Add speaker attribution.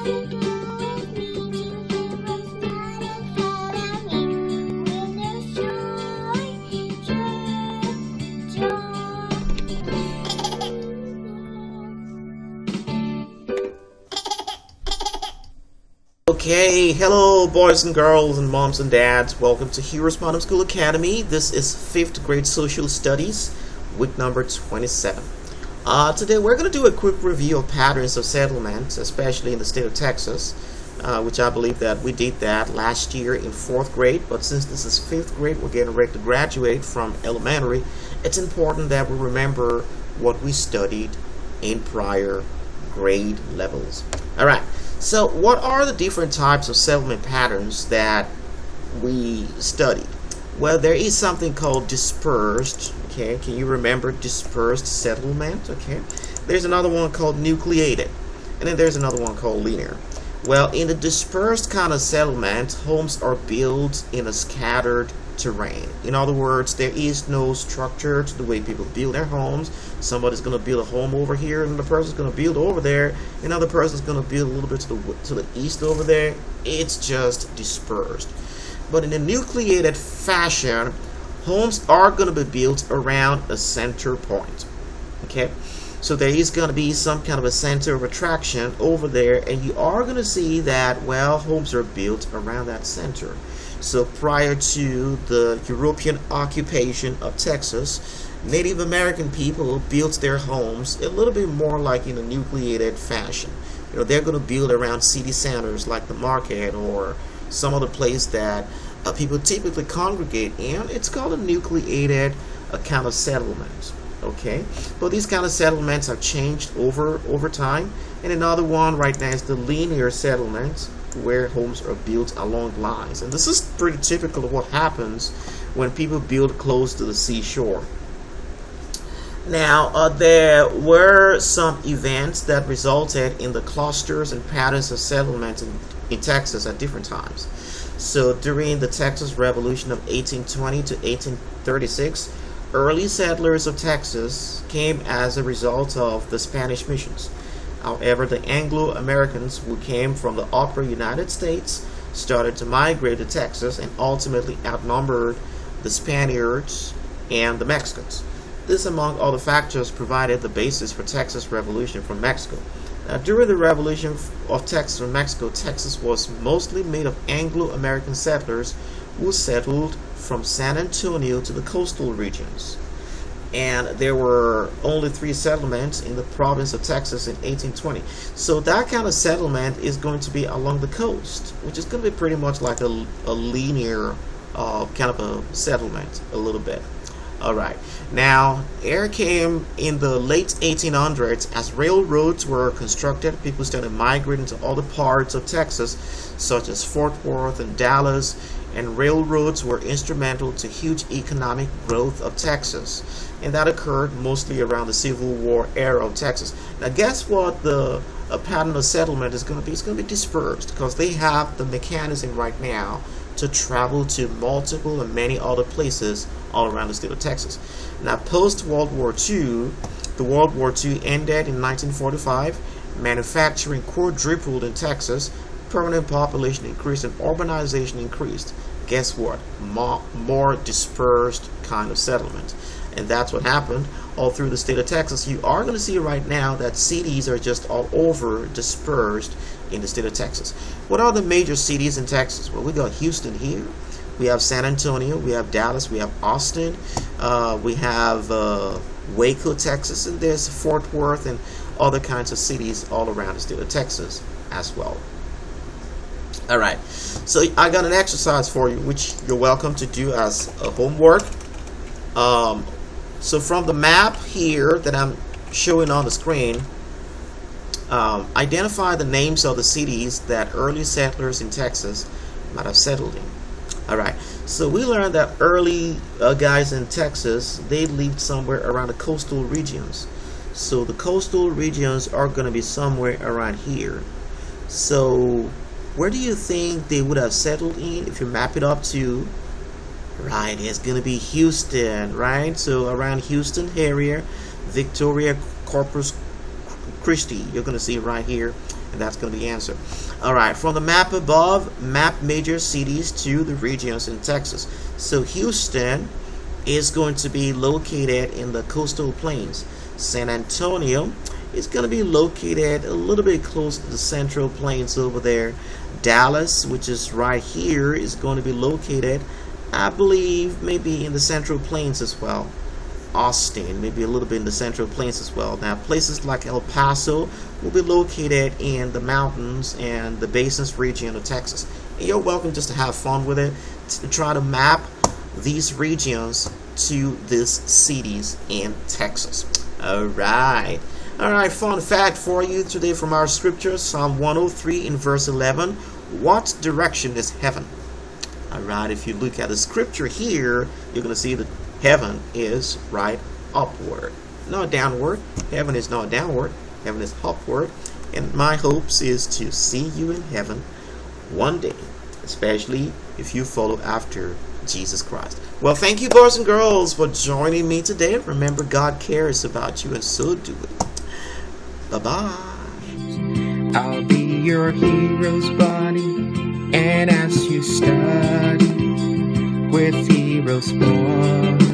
Speaker 1: Okay, hello boys and girls and moms and dads. Welcome to HeroesMart Academy. This is 5th grade social studies, week number 27. Today we're going to do a quick review of patterns of settlement, especially in the state of Texas, which I believe that we did that last year in 4th grade. But since this is 5th grade, we're getting ready to graduate from elementary. It's important that we remember what we studied in prior grade levels. Alright. So what are the different types of settlement patterns that we studied? Well, there is something called dispersed. Okay, can you remember dispersed settlement? Okay, there's another one called nucleated, and then there's another one called linear. Well, in the dispersed kind of settlement, homes are built in a scattered terrain. In other words, there is no structure to the way people build their homes. Somebody's going to build a home over here, and the person's going to build over there. Another person's going to build a little bit to the east over there. It's just dispersed. But in a nucleated fashion, homes are going to be built around a center point. Okay, so there is going to be some kind of a center of attraction over there, and you are going to see that, well, homes are built around that center. So prior to the European occupation of Texas, Native American people built their homes a little bit more like in a nucleated fashion. You know, they're going to build around city centers like the market or some other place that people typically congregate in. It's called a nucleated kind of settlement. Okay, but these kind of settlements have changed over time. And another one right now is the linear settlement, where homes are built along lines. And this is pretty typical of what happens when people build close to the seashore. Now, there were some events that resulted in the clusters and patterns of settlement in Texas at different times. So during the Texas Revolution of 1820 to 1836, early settlers of Texas came as a result of the Spanish missions. However, the Anglo-Americans who came from the upper United States started to migrate to Texas and ultimately outnumbered the Spaniards and the Mexicans. This, among other factors, provided the basis for Texas Revolution from Mexico. Now, during the Revolution of Texas from Mexico, Texas was mostly made of Anglo-American settlers who settled from San Antonio to the coastal regions. And there were only 3 settlements in the province of Texas in 1820. So that kind of settlement is going to be along the coast, which is going to be pretty much like a linear kind of a settlement, a little bit. Alright, now air came in the late 1800s as railroads were constructed. People started migrating to other parts of Texas, such as Fort Worth and Dallas, and railroads were instrumental to huge economic growth of Texas. And that occurred mostly around the Civil War era of Texas. Now guess what the pattern of settlement is going to be? It's going to be dispersed, because they have the mechanism right now to travel to multiple and many other places all around the state of Texas. Now post World War II, the World War II ended in 1945. Manufacturing quadrupled in Texas. Permanent population increased and urbanization increased. Guess what? More dispersed kind of settlement. And that's what happened all through the state of Texas. You are going to see right now that cities are just all over dispersed in the state of Texas. What are the major cities in Texas? Well, we got Houston here. We have San Antonio. We have Dallas. We have Austin. We have Waco, Texas. And there's Fort Worth and other kinds of cities all around the state of Texas as well. Alright, so I got an exercise for you, which you're welcome to do as a homework. So from the map here that I'm showing on the screen, identify the names of the cities that early settlers in Texas might have settled in. Alright, so we learned that early guys in Texas, they lived somewhere around the coastal regions. So the coastal regions are going to be somewhere around here. So where do you think they would have settled in if you map it up to? Right, it's going to be Houston, right? So around Houston area, Victoria, Corpus Christi, you're going to see right here. And that's going to be the answer. All right, from the map above, map major cities to the regions in Texas. So Houston is going to be located in the coastal plains. San Antonio is going to be located a little bit close to the central plains over there. Dallas, which is right here, is going to be located, I believe, maybe in the central plains as well. Austin, maybe a little bit in the central plains as well. Now, places like El Paso will be located in the mountains and the basins region of Texas. And you're welcome just to have fun with it, to try to map these regions to these cities in Texas. All right, fun fact for you today from our scripture, Psalm 103 in verse 11. What direction is heaven? All right, if you look at the scripture here, you're going to see that heaven is right upward, not downward. Heaven is not downward. Heaven is upward. And my hopes is to see you in heaven one day, especially if you follow after Jesus Christ. Well, thank you, boys and girls, for joining me today. Remember, God cares about you, and so do it. Bye-bye.
Speaker 2: I'll be your hero's buddy, and as you study with HeroesMart